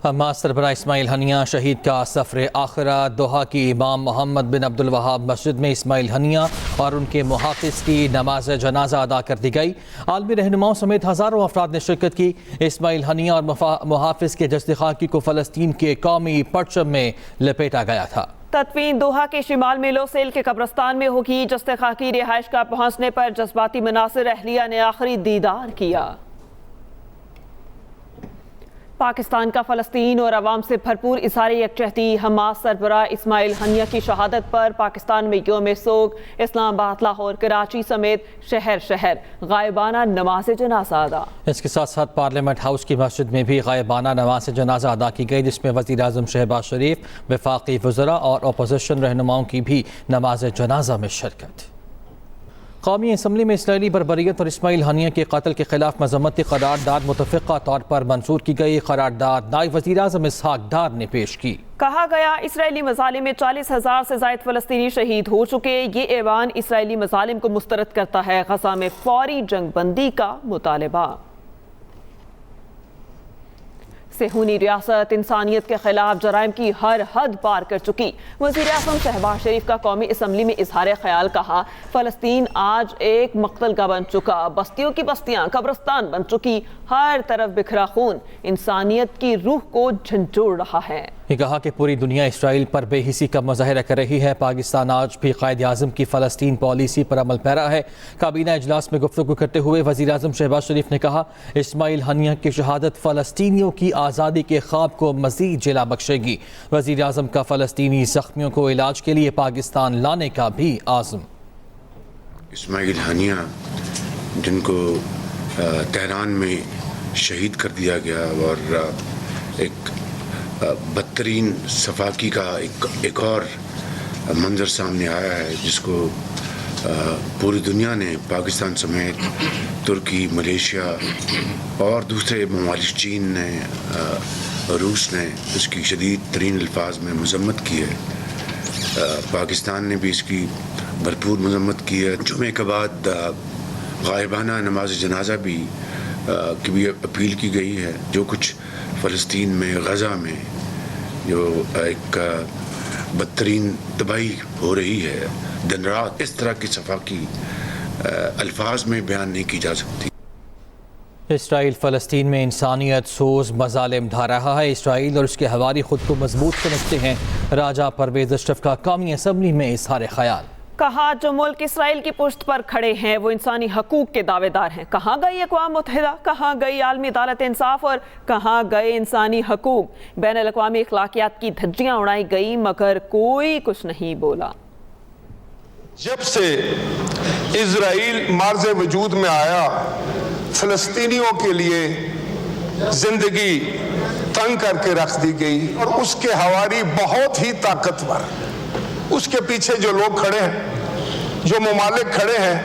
Hamas سربراہ اسماعیل ہنیہ شہید کا سفر آخرہ دوحہ کی امام محمد بن عبد الوہاب مسجد میں اسماعیل ہنیہ اور ان کے محافظ کی نماز جنازہ ادا کر دی گئی۔ عالمی رہنماؤں سمیت ہزاروں افراد نے شرکت کی۔ اسماعیل ہنیہ اور محافظ کے جسد خاکی کو فلسطین کے قومی پرچم میں لپیٹا گیا تھا۔ تدفین دوحہ کے شمال میں لوسیل کے قبرستان میں ہوگی۔ جسد خاکی رہائش گاہ پہنچنے پر جذباتی مناظر اہلیہ نے آخری دیدار کیا۔ پاکستان کا فلسطین اور عوام سے بھرپور اظہار یکجہتی۔ حماس سربراہ اسماعیل ہنیہ کی شہادت پر پاکستان میں یوم سوگ۔ اسلام آباد، لاہور، کراچی سمیت شہر شہر غائبانہ نماز جنازہ ادا۔ اس کے ساتھ ساتھ پارلیمنٹ ہاؤس کی مسجد میں بھی غائبانہ نماز جنازہ ادا کی گئی، جس میں وزیر اعظم شہباز شریف، وفاقی وزراء اور اپوزیشن رہنماؤں کی بھی نماز جنازہ میں شرکت۔ قومی اسمبلی میں اسرائیلی بربریت اور اسماعیل ہنیہ کے قتل کے خلاف مذمتی قرارداد متفقہ طور پر منظور کی گئی۔ قرارداد نائب وزیر اعظم اسحاق ڈار نے پیش کی۔ کہا گیا اسرائیلی مظالم میں 40,000 سے زائد فلسطینی شہید ہو چکے۔ یہ ایوان اسرائیلی مظالم کو مسترد کرتا ہے۔ غزہ میں فوری جنگ بندی کا مطالبہ۔ صہیونی ریاست انسانیت کے خلاف جرائم کی ہر حد پار کر چکی۔ وزیر اعظم شہباز شریف کا قومی اسمبلی میں اظہار خیال۔ کہا فلسطین آج ایک مقتل کا بن چکا، بستیوں کی بستیاں قبرستان بن چکی، ہر طرف بکھرا خون انسانیت کی روح کو جھنجھوڑ رہا ہے۔ یہ کہا کہ پوری دنیا اسرائیل پر بے حسی کا مظاہرہ کر رہی ہے۔ پاکستان آج بھی قائد اعظم کی فلسطین پالیسی پر عمل پیرا ہے۔ کابینہ اجلاس میں گفتگو کرتے ہوئے وزیر اعظم شہباز شریف نے کہا اسماعیل ہنیہ کی شہادت فلسطینیوں کی آزادی کے خواب کو مزید جلا بخشے گی۔ وزیر اعظم کا فلسطینی زخمیوں کو علاج کے لیے پاکستان لانے کا بھی عزم۔ اسماعیل ہنیہ جن کو تہران میں شہید کر دیا گیا اور ایک بدترین صفاقی کا ایک اور منظر سامنے آیا ہے، جس کو پوری دنیا نے پاکستان سمیت ترکی، ملیشیا اور دوسرے ممالک، چین نے، روس نے اس کی شدید ترین الفاظ میں مذمت کی ہے۔ پاکستان نے بھی اس کی بھرپور مذمت کی ہے۔ جمعے کے بعد غائبانہ نماز جنازہ بھی کی بھی اپیل کی گئی ہے۔ جو کچھ فلسطین میں، غزہ میں جو ایک بدترین تباہی ہو رہی ہے دن رات، اس طرح کی صفاقی الفاظ میں بیان نہیں کی جا سکتی۔ اسرائیل فلسطین میں انسانیت سوز مظالم ڈھا رہا ہے۔ اسرائیل اور اس کے حواری خود کو مضبوط سمجھتے ہیں۔ راجہ پرویز اشرف کا قومی اسمبلی میں اظہار خیال۔ کہا جو ملک اسرائیل کی پشت پر کھڑے ہیں وہ انسانی حقوق کے دعوے دار ہیں۔ کہاں گئی اقوام متحدہ، کہاں گئی عالمی عدالت انصاف اور کہاں گئے انسانی حقوق؟ بین الاقوامی اخلاقیات کی دھجیاں اڑائی گئی مگر کوئی کچھ نہیں بولا۔ جب سے اسرائیل مارز وجود میں آیا، فلسطینیوں کے لیے زندگی تنگ کر کے رکھ دی گئی اور اس کے حواری بہت ہی طاقتور، اس کے پیچھے جو لوگ کھڑے ہیں، جو ممالک کھڑے ہیں،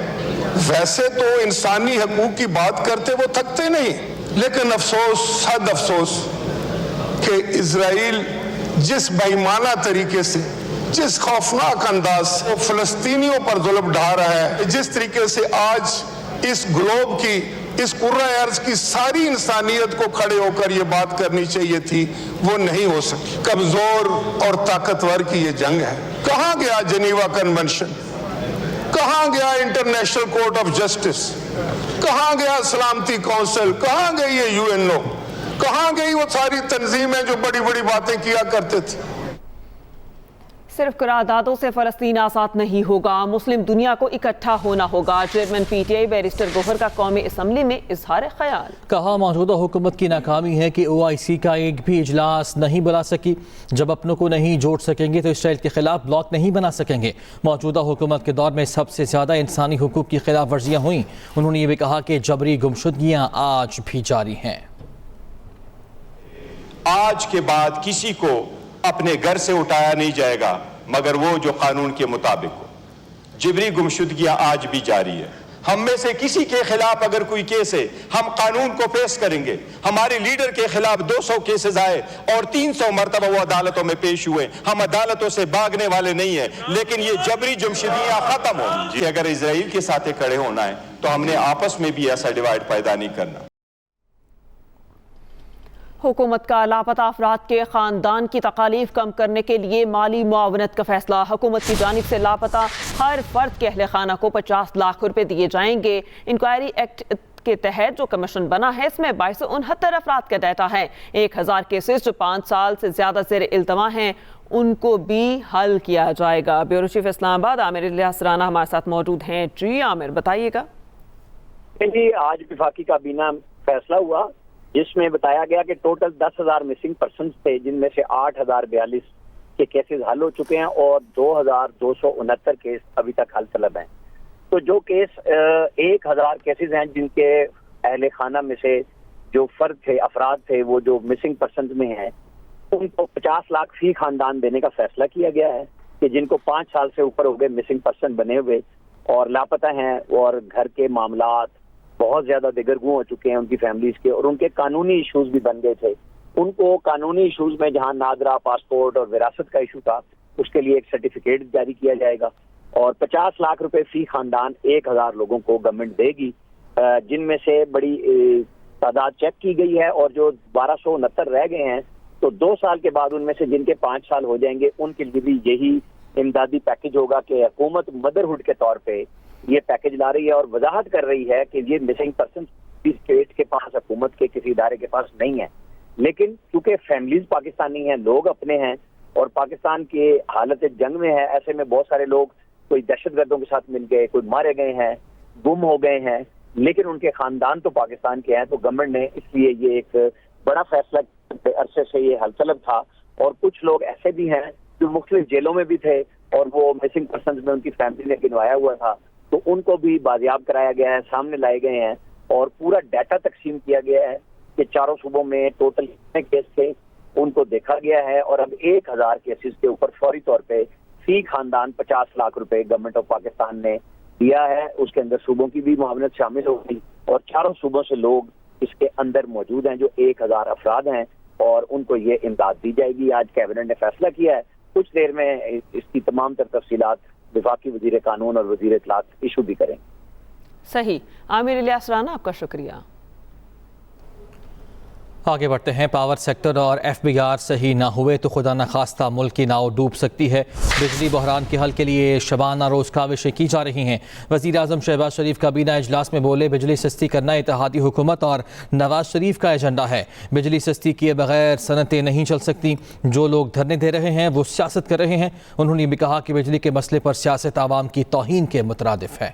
ویسے تو انسانی حقوق کی بات کرتے وہ تھکتے نہیں، لیکن افسوس، صد افسوس کہ اسرائیل جس بے ایمانہ طریقے سے، جس خوفناک انداز سے فلسطینیوں پر ظلم ڈھا رہا ہے، جس طریقے سے آج اس گلوب کی، اس کرۂ ارض کی ساری انسانیت کو کھڑے ہو کر یہ بات کرنی چاہیے تھی، وہ نہیں ہو سکی۔ کمزور اور طاقتور کی یہ جنگ ہے۔ کہاں گیا جنیوا کنونشن؟ کہاں گیا انٹرنیشنل کورٹ آف جسٹس؟ کہاں گیا سلامتی کونسل؟ کہاں گئی یہ UN؟ کہاں گئی وہ ساری تنظیمیں جو بڑی بڑی باتیں کیا کرتے تھے؟ صرف قراردادوں سے فلسطین آزاد نہیں ہوگا، مسلم دنیا کو اکٹھا ہونا ہوگا۔ چیئرمین PTI بیرسٹر گوہر کا قومی اسمبلی میں اظہار خیال۔ کہا موجودہ حکومت کی ناکامی ہے کہ OIC کا ایک بھی اجلاس نہیں بلا سکی۔ جب اپنوں کو نہیں جوڑ سکیں گے تو اسرائیل کے خلاف بلاک نہیں بنا سکیں گے۔ موجودہ حکومت کے دور میں سب سے زیادہ انسانی حقوق کی خلاف ورزیاں ہوئیں۔ انہوں نے یہ بھی کہا کہ جبری گمشدگیاں آج بھی جاری ہیں۔ آج کے بعد کسی کو اپنے گھر سے اٹھایا نہیں جائے گا مگر وہ جو قانون کے مطابق ہو۔ جبری گمشدگیاں آج بھی جاری ہے۔ ہم میں سے کسی کے خلاف اگر کوئی کیس ہے، ہم قانون کو پیش کریں گے۔ ہمارے لیڈر کے خلاف 200 کیسز آئے اور 300 مرتبہ وہ عدالتوں میں پیش ہوئے۔ ہم عدالتوں سے بھاگنے والے نہیں ہیں، لیکن یہ جبری گمشدگیاں ختم ہوں۔ اگر اسرائیل کے ساتھ کھڑے ہونا ہے تو ہم نے آپس میں بھی ایسا ڈیوائیڈ پیدا نہیں کرنا۔ حکومت کا لاپتہ افراد کے خاندان کی تکالیف کم کرنے کے لیے مالی معاونت کا فیصلہ۔ حکومت کی جانب سے لاپتہ ہر فرد کے اہل خانہ کو 50 لاکھ روپے دیے جائیں گے۔ انکوائری ایکٹ کے تحت جو کمیشن بنا ہے اس میں 2269 افراد کا ڈیٹا ہے۔ 1000 کیسز جو 5 سال سے زیادہ زیر التوا ہیں ان کو بھی حل کیا جائے گا۔ بیورو چیف اسلام آباد عامر الیاس رانا ہمارے ساتھ موجود ہیں۔ جی عامر، بتائیے گا۔ جی، آج وفاقی کابینہ فیصلہ ہوا جس میں بتایا گیا کہ ٹوٹل 10,000 مسنگ پرسنز تھے، جن میں سے 8,042 کے کیسز حل ہو چکے ہیں اور 2,269 کیس ابھی تک حل طلب ہیں۔ تو جو کیس 1,000 کیسز ہیں جن کے اہل خانہ میں سے جو افراد تھے وہ جو مسنگ پرسنز میں ہیں ان کو 50 لاکھ فی خاندان دینے کا فیصلہ کیا گیا ہے کہ جن کو 5 سال سے اوپر ہو گئے مسنگ پرسن بنے ہوئے اور لاپتہ ہیں اور گھر کے معاملات بہت زیادہ دگرگوں ہو چکے ہیں ان کی فیملیز کے، اور ان کے قانونی ایشوز بھی بن گئے تھے۔ ان کو قانونی ایشوز میں جہاں نادرا، پاسپورٹ اور وراثت کا ایشو تھا اس کے لیے ایک سرٹیفکیٹ جاری کیا جائے گا اور 50 لاکھ روپے فی خاندان 1,000 لوگوں کو گورنمنٹ دے گی، جن میں سے بڑی تعداد چیک کی گئی ہے اور جو 1269 رہ گئے ہیں تو 2 سال کے بعد ان میں سے جن کے 5 سال ہو جائیں گے ان کے لیے بھی یہی امدادی پیکج ہوگا کہ حکومت مدرہڈ کے طور پہ یہ پیکج لا رہی ہے اور وضاحت کر رہی ہے کہ یہ مسنگ پرسن اسٹیٹ کے پاس، حکومت کے کسی ادارے کے پاس نہیں ہے، لیکن چونکہ فیملیز پاکستانی ہیں، لوگ اپنے ہیں اور پاکستان کی حالت جنگ میں ہے، ایسے میں بہت سارے لوگ کوئی دہشت گردوں کے ساتھ مل گئے، کوئی مارے گئے ہیں، گم ہو گئے ہیں، لیکن ان کے خاندان تو پاکستان کے ہیں۔ تو گورنمنٹ نے اس لیے یہ ایک بڑا فیصلہ عرصے سے یہ حل طلب تھا، اور کچھ لوگ ایسے بھی ہیں جو مختلف جیلوں میں بھی تھے اور وہ مسنگ پرسنز میں ان کی فیملی نے گنوایا ہوا تھا، تو ان کو بھی بازیاب کرایا گیا ہے، سامنے لائے گئے ہیں اور پورا ڈیٹا تقسیم کیا گیا ہے کہ 4 صوبوں میں ٹوٹل کتنے کیس تھے ان کو دیکھا گیا ہے، اور اب 1,000 کیسز کے اوپر فوری طور پہ فی خاندان 50 لاکھ روپے گورنمنٹ آف پاکستان نے دیا ہے۔ اس کے اندر صوبوں کی بھی معاونت شامل ہوگی اور 4 صوبوں سے لوگ اس کے اندر موجود ہیں جو 1,000 افراد ہیں اور ان کو یہ امداد دی جائے گی۔ آج کیبنٹ نے فیصلہ کیا ہے، کچھ دیر میں اس کی تمام تر تفصیلات وفاقی وزیر قانون اور وزیر اطلاعات ایشو بھی کریں۔ صحیح، عامر الیاس رانا آپ کا شکریہ۔ آگے بڑھتے ہیں۔ پاور سیکٹر اور FBR صحیح نہ ہوئے تو خدا نخواستہ ملک کی ناؤ ڈوب سکتی ہے۔ بجلی بحران کے حل کے لیے شبانہ روز کاوشیں کی جا رہی ہیں۔ وزیر اعظم شہباز شریف کابینہ اجلاس میں بولے، بجلی سستی کرنا اتحادی حکومت اور نواز شریف کا ایجنڈا ہے۔ بجلی سستی کیے بغیر صنعتیں نہیں چل سکتی۔ جو لوگ دھرنے دے رہے ہیں وہ سیاست کر رہے ہیں۔ انہوں نے بھی کہا کہ بجلی کے مسئلے پر سیاست عوام کی توہین کے مترادف ہے۔